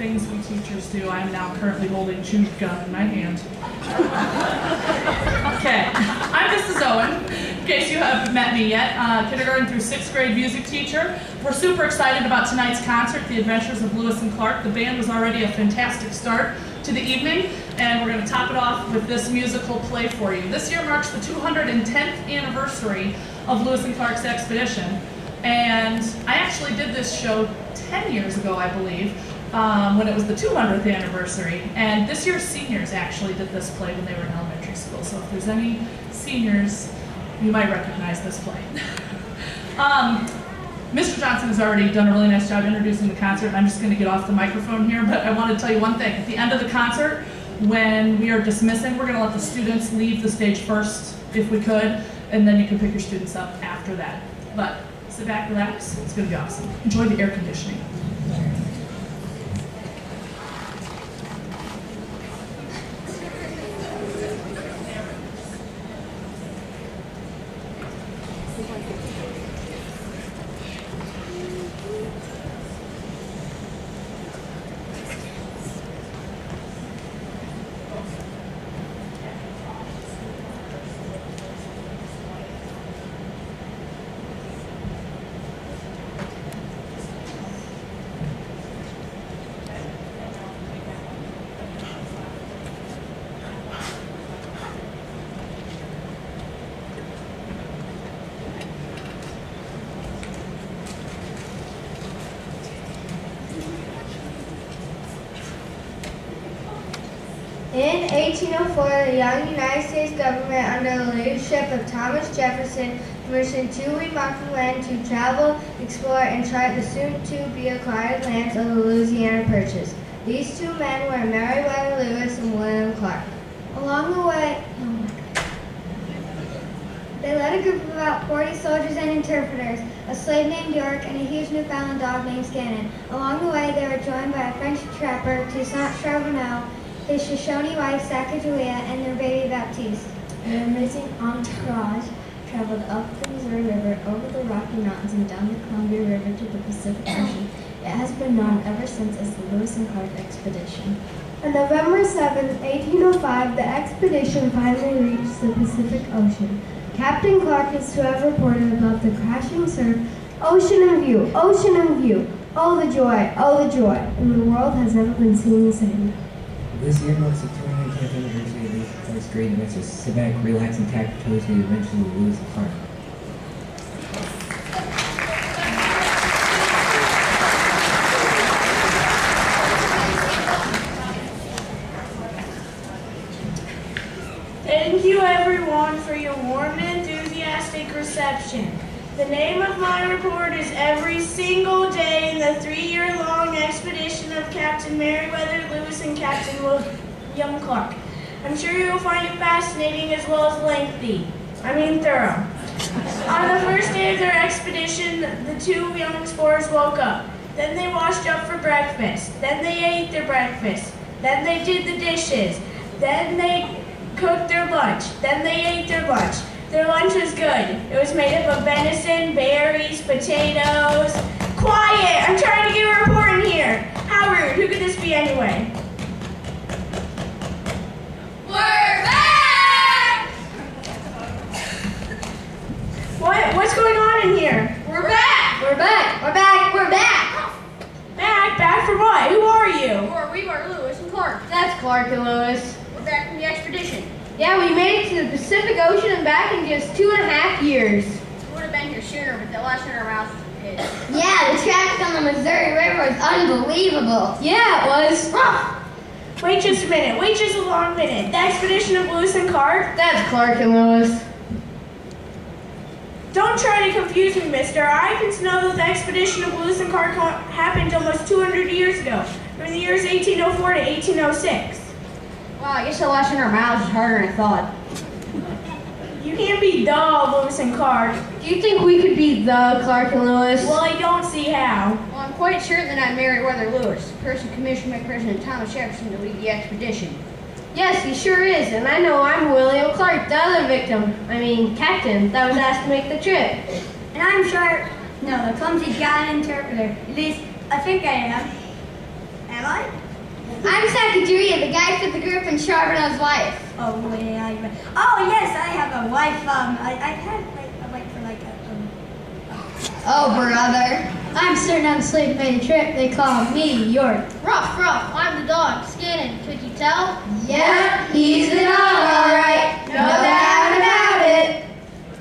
things we teachers do. I'm now currently holding a chewed gum in my hand. Okay, I'm Mrs. Owen, in case you haven't met me yet, kindergarten through 6th grade music teacher. We're super excited about tonight's concert, The Adventures of Lewis and Clark. The band was already a fantastic start to the evening, and we're going to top it off with this musical play for you. This year marks the 210th anniversary of Lewis and Clark's expedition, and I actually did this show 10 years ago, I believe, when it was the 200th anniversary, and this year's seniors actually did this play when they were in elementary school, so if there's any seniors, you might recognize this play. Mr. Johnson has already done a really nice job introducing the concert, and I'm just going to get off the microphone here, but I want to tell you one thing. At the end of the concert, when we are dismissing, we're going to let the students leave the stage first, if we could, and then you can pick your students up after that. But sit back, relax, it's going to be awesome. Enjoy the air conditioning. In 1804, the young United States government, under the leadership of Thomas Jefferson, commissioned two remarkable men to travel, explore, and chart the soon-to-be-acquired lands of the Louisiana Purchase. These two men were Meriwether Lewis and William Clark. Along the way, they led a group of about 40 soldiers and interpreters, a slave named York, and a huge Newfoundland dog named Scannon. Along the way, they were joined by a French trapper, Toussaint Charbonneau, his Shoshone wife, Sacagawea, and their baby, Baptiste. An amazing entourage traveled up the Missouri River, over the Rocky Mountains, and down the Columbia River to the Pacific Ocean. It has been known ever since as the Lewis and Clark Expedition. On November 7, 1805, the expedition finally reached the Pacific Ocean. Captain Clark is to have reported about the crashing surf, ocean in view, ocean in view. Oh, the joy, and the world has never been seen the same. This year marks the 210th anniversary of Lewis and Clark's great adventures. Sit back, relax, and tap your toes to the adventures of Lewis and Clark. Thank you everyone for your warm and enthusiastic reception. The name of my report is Every Single Day in the 3-year-long expedition of Captain Meriwether Lewis and Captain William Clark. I'm sure you'll find it fascinating as well as lengthy. Thorough. On the first day of their expedition, the two young explorers woke up. Then they washed up for breakfast. Then they ate their breakfast. Then they did the dishes. Then they cooked their lunch. Then they ate their lunch. Their lunch was good. It was made up of venison, berries, potatoes. Quiet! I'm trying to give a report in here. How rude. Who could this be anyway? We're back! What's going on in here? We're back! We're back! We're back! We're back! Back? Back for what? Who are you? We are Lewis and Clark. That's Clark and Lewis. We're back from the expedition. Yeah, we made it to the Pacific Ocean and back in just 2.5 years. We would have been here sooner, but the last in our mouths was pissed. Yeah, the traffic on the Missouri River was unbelievable. Yeah, it was. Wait just a minute. Wait just a long minute. The expedition of Lewis and Clark? That's Clark and Lewis. Don't try to confuse me, mister. I happen to know that the expedition of Lewis and Clark happened almost 200 years ago, from the years 1804 to 1806. Wow, I guess the last in our mouths is harder than I thought. You can't be the Lewis and Clark. Do you think we could be the Clark and Lewis? Well, I don't see how. Well, I'm quite certain that I'm Meriwether Lewis, the person commissioned by President Thomas Jefferson to lead the expedition. Yes, he sure is, and I know I'm William Clark, the other captain that was asked to make the trip. And I'm sure, no, the clumsy guy interpreter. At least, I think I am. Am I? Sacagawea, the guy for the group and Charbonneau's wife. Oh, yeah. Oh, yes, I have a wife. I had a wife for like a... Oh, brother. I'm certain I'm slave made a trip. They call me York. Ruff, I'm the dog. Skinning, could you tell? Yeah, he's the dog, all right. No doubt about it.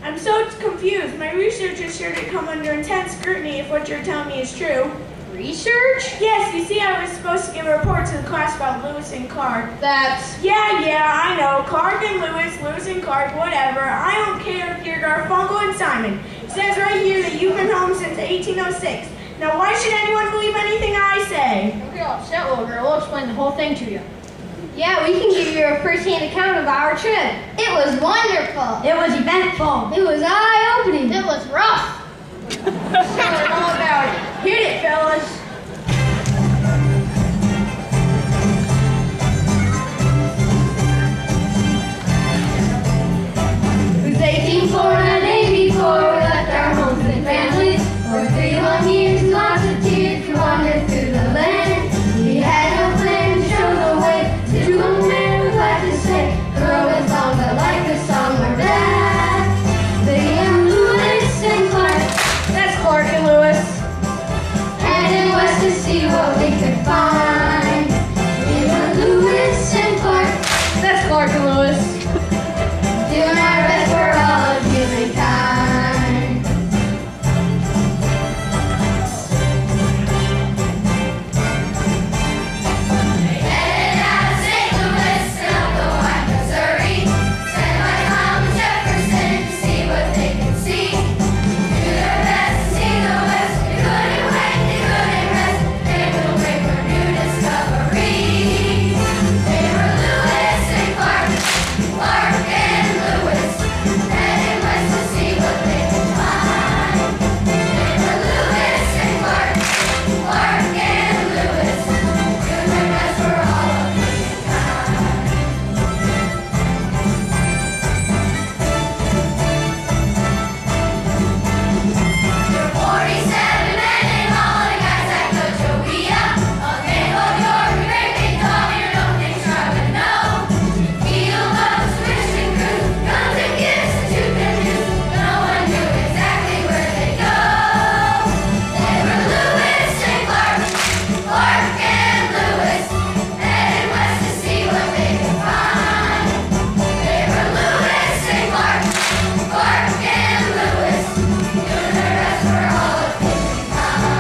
I'm so confused. My research is sure to come under intense scrutiny if what you're telling me is true. Research? Yes, you see, I was supposed to give a report to the class about Lewis and Clark. That's... Yeah, I know. Clark and Lewis, Lewis and Clark, whatever. I don't care if you're Garfunkel and Simon. It says right here that you've been home since 1806. Now, why should anyone believe anything I say? Don't get upset, little girl. We'll explain the whole thing to you. Yeah, we can give you a first-hand account of our trip. It was wonderful. It was eventful. It was eye-opening. It was rough. Tell her all about it. Hit it, fellas. It was 1804 and a day before we left our homes and families. For 3 long years, lots of tears, we wandered through the land. We had no plan to show the way. The 2 young men would like to say, the road is long, but like the song, we're back. The young Lewis and Clark. That's Clark and Lewis. Heading west to see what we could find. We were Lewis and Clark, That's Clark and Lewis. doing our best for all of humankind. Headed out of St. Louis and up the wide Missouri, sent by Thomas Jefferson to see what they could see. Do their best to see the West. They couldn't wait, they couldn't rest. They will wait for new discoveries. They were Lewis and Clark, Clark and Lewis, heading west to see what they could find. They were Lewis and Clark, Clark and Lewis, doing their best for all of You're 47 men and all the guys that go Joea. A game of your great big dog, you don't think Charlie know. Feel the switch and crew, guns and gifts that you can use. No one knew exactly where they go. They were Lewis and Clark, Clark and Lewis, heading west to see what they could find. They were Lewis and Clark, Clark and Lewis, doing their best for all of humankind.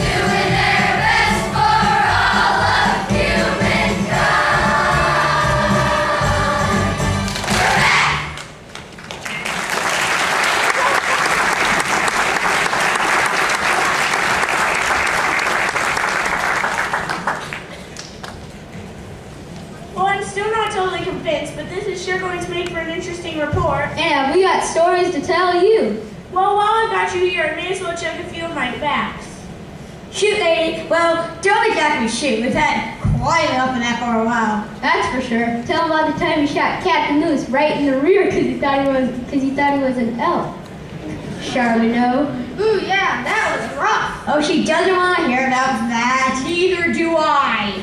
Doing their best for all of humankind. We're back! Well, I'm still not totally convinced, but this is sure going to make for an interesting report. And we got stories to tell you. Well, while I've got you here, I may as well check a few of my facts. Shoot, lady. Well, don't exactly shoot. We've had quite enough of that for a while. That's for sure. Tell about the time he shot Captain Lewis right in the rear because he thought he was an elf. Charlie, no. Ooh, yeah, that was rough. Oh, she doesn't want to hear about that. Neither do I.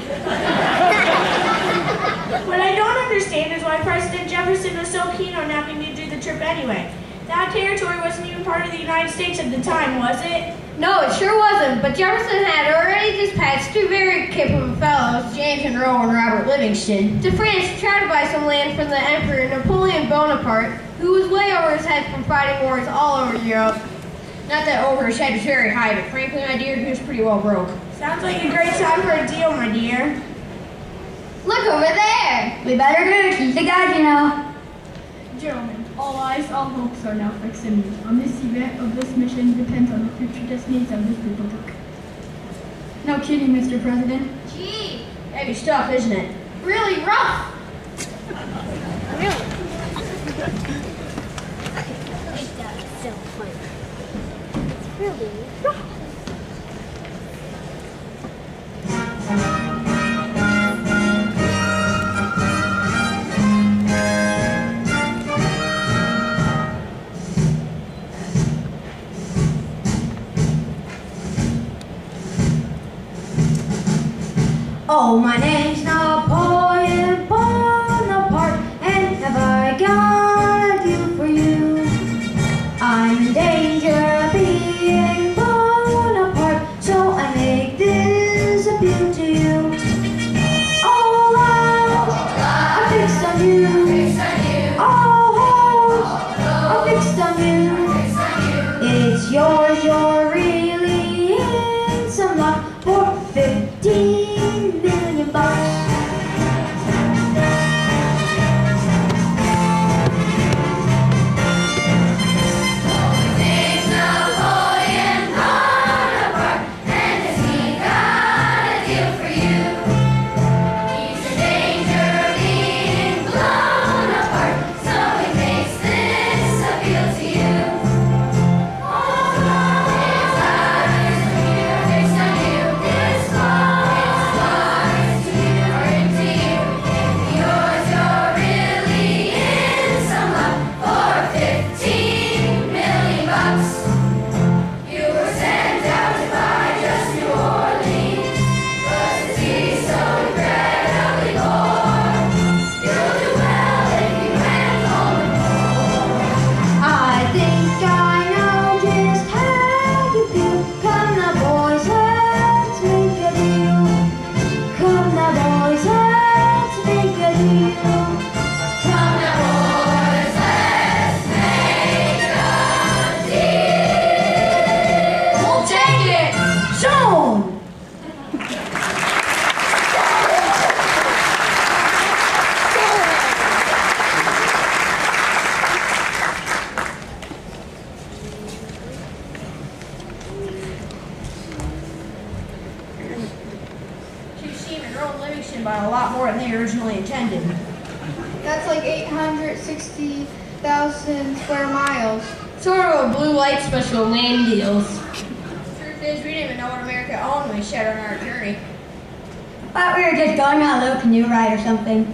What I don't understand is why President Jefferson was so keen on having me do the trip anyway. That territory wasn't even part of the United States at the time, was it? No, it sure wasn't, but Jefferson had already dispatched 2 very capable fellows, James Monroe and Robert Livingston, to France to try to buy some land from the Emperor Napoleon Bonaparte, who was way over his head from fighting wars all over Europe. Not that over his head was very high, but frankly, my dear, he was pretty well broke. Sounds like a great time for a deal, my dear. Look over there! We better go. He's the guy, you know. Gentlemen, all eyes, all hopes are now fixed on you. On this event of this mission depends on the future destinies of this republic. No kidding, Mr. President. Gee, Heavy stuff, isn't it? really rough. Oh, my name's Napoleon Bonaparte, and have I got a deal for you? I'm in danger of being blown apart, so I make this appeal to you. All out, I'm fixed on you. All out, I'm fixed on you. It's yours, you're really in some luck for 15 million bucks. By a lot more than they originally intended. That's like 860,000 square miles. Sort of a blue light special land deals. Truth is, we didn't even know what America owned when we set on our journey. But we were just going on a little canoe ride or something.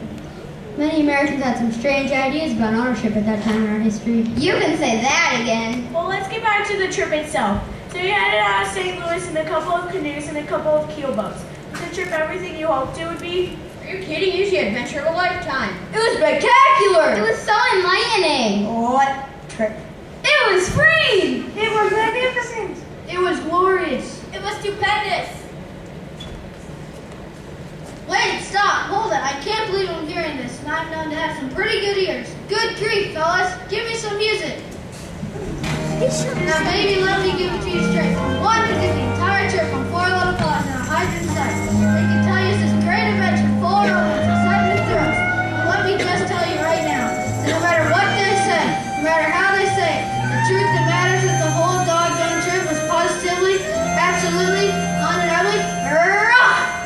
Many Americans had some strange ideas about ownership at that time in our history. You can say that again. Well, let's get back to the trip itself. So you headed out of St. Louis in a couple of canoes and a couple of keelboats. Was the trip everything you hoped it would be? Are you kidding? Usually adventure of a lifetime. It was spectacular. It was so enlightening. What trip? It was free. It was magnificent. It was glorious. It was stupendous. Wait, stop, hold it. I can't believe I'm hearing this, and I'm known to have some pretty good ears. Good grief, fellas. Give me some music. Now, baby, let me give it to you straight. From one to the entire trip from 4 little claws and 100 sides. They can tell you this great adventure full of romance, excitement, and thrills. But let me just tell you right now, that no matter what they say, no matter how they say it, the truth that matters is the whole doggone trip was positively, absolutely, undeniably, rough.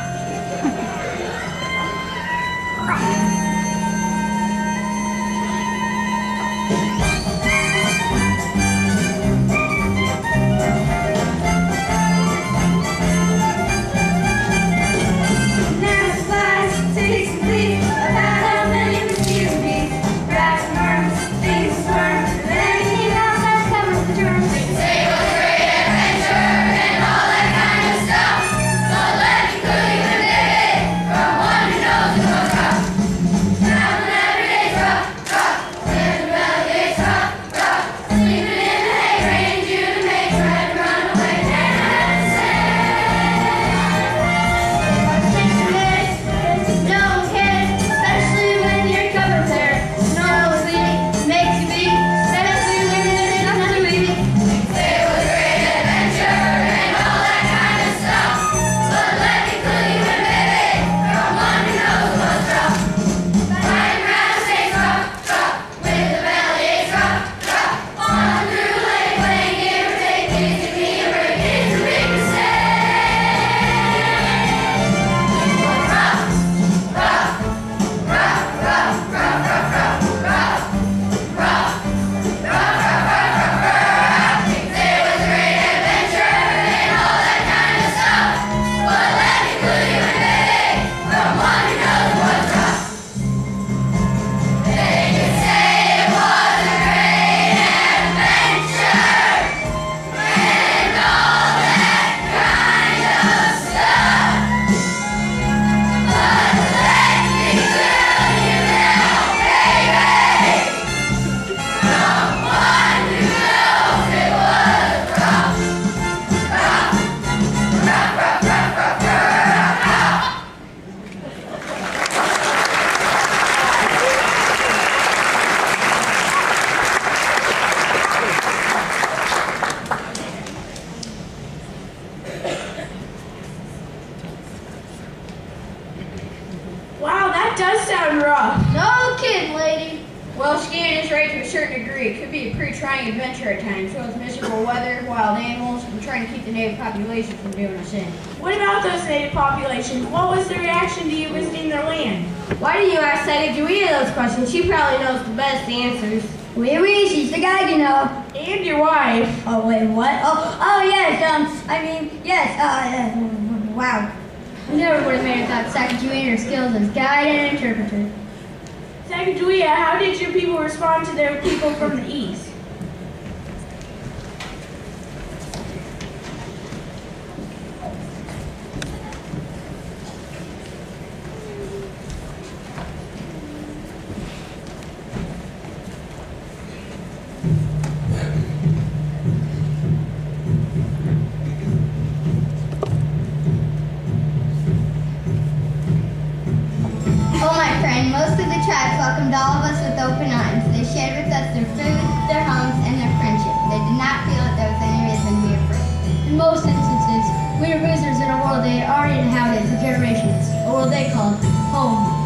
does sound rough. No kidding, lady. Well, skiing is right to a certain degree. It could be a pretty trying adventure at times, with miserable weather, wild animals, and trying to keep the native population from doing us in. What about those native populations? What was their reaction to you visiting their land? Why do you ask Sacagawea those questions? She probably knows the best answers. Oui, she's the guy, you know. And your wife. Oh, wait, what? Oh, yes, wow. I never would have made it without Sacagawea her skills as guide and interpreter. Sacagawea, how did your people respond to their people from the east? Oh, my friend, most of the tribes welcomed all of us with open arms. They shared with us their food, their homes, and their friendship. They did not feel that there was any reason to be afraid. In most instances, we were visitors in a world they had already inhabited for generations, a world they called home.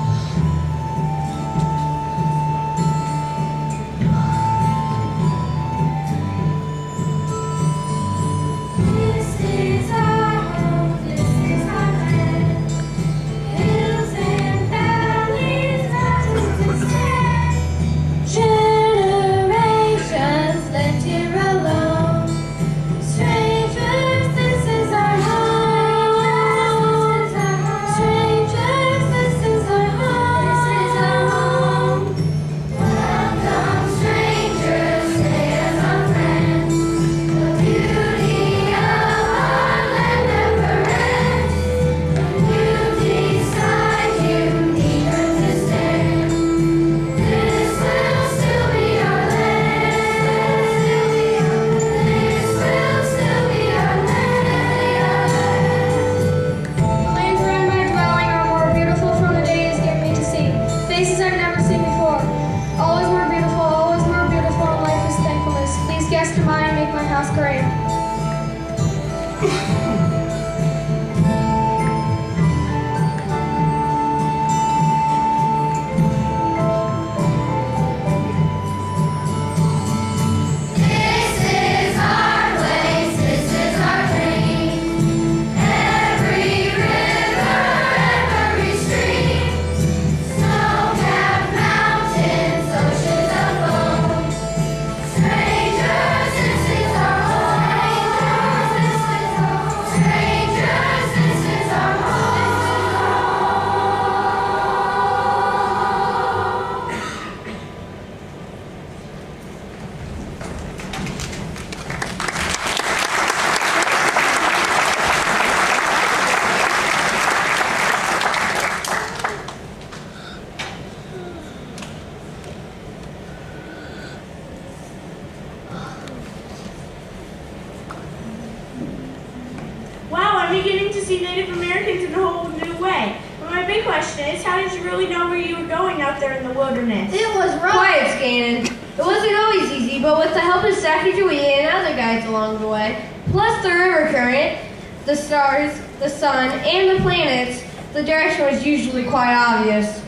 beginning to see Native Americans in a whole new way. But my big question is, how did you really know where you were going out there in the wilderness? It was rough. Quiet, Scannon. It wasn't always easy, but with the help of Sacagawea and other guides along the way, plus the river current, the stars, the sun, and the planets, the direction was usually quite obvious.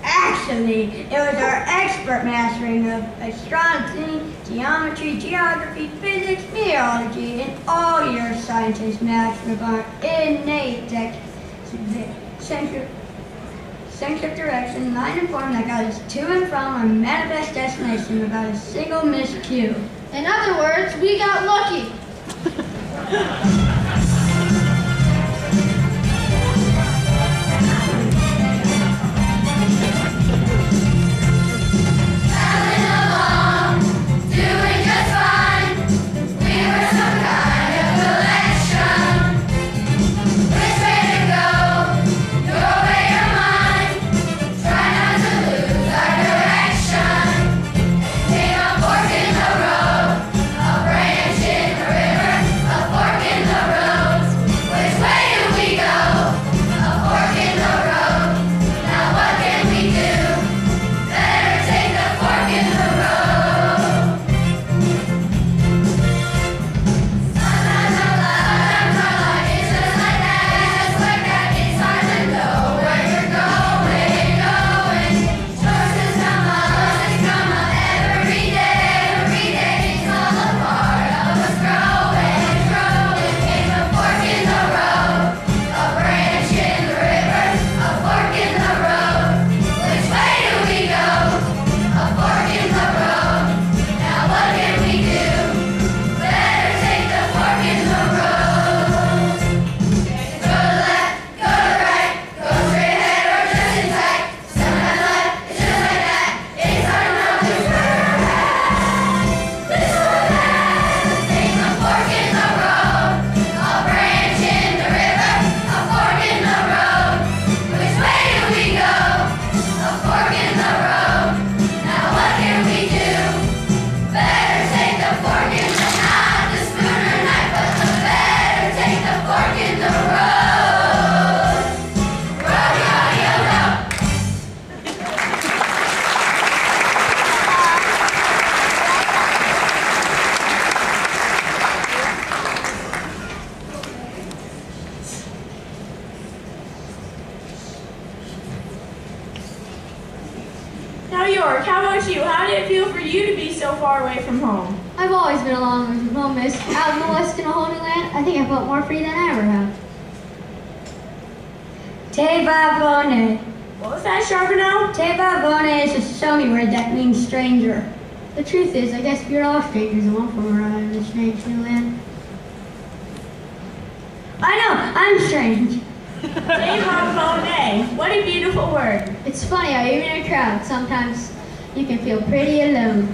Actually, it was our expert mastering of astronomy, geometry, geography, physics, meteorology, and all your scientists' mastering of our innate sense of direction, line and form that got us to and from our manifest destination without a single miscue. In other words, we got lucky. In the York, how about you? How did it feel for you to be so far away from home? I've always been a long way from home, miss. Out in the west in a whole new land, I think I felt more free than I ever have. Te Vavone. What was that, Charbonneau? Te Vavone is a Sami word that means stranger. The truth is, I guess we're all strangers in one form or other in this strange new land. I know, I'm strange. Te Vavone. What a beautiful word. It's funny how even in a crowd, sometimes you can feel pretty alone.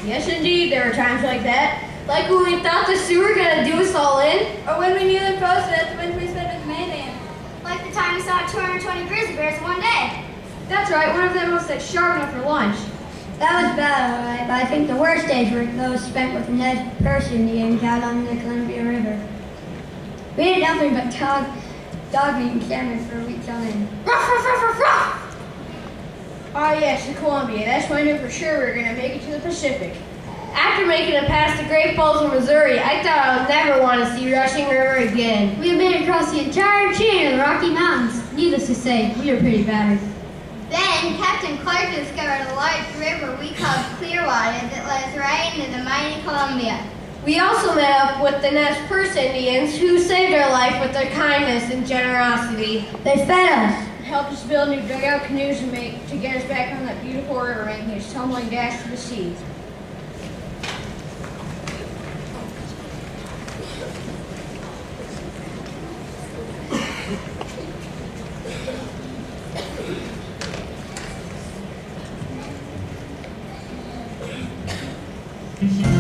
Yes, indeed, there were times like that. Like when we thought the sewer were going to do us all in. Or when we nearly froze to death when we spent in the minivan. Like the time we saw 220 grizzly bears in one day. That's right, one of them was at Charbonneau for lunch. That was bad, alright, but I think the worst days were those spent with Ned Percy and the gang out on the Columbia River. We did nothing but dog meat and salmon for weeks on end. Ruff, ruff, ruff, ruff, ruff! Oh yes, the Columbia. That's when I knew for sure we were going to make it to the Pacific. After making it past the Great Falls of Missouri, I thought I would never want to see Rushing River again. We had made it across the entire chain of the Rocky Mountains. Needless to say, we were pretty battered. Then Captain Clark discovered a large river we called Clearwater that lies right into the mighty Columbia. We also met up with the Nez Perce Indians who saved our life with their kindness and generosity. They fed us. Helped us build new dugout canoes to get us back on that beautiful river making its tumbling dash to the sea. Thank you.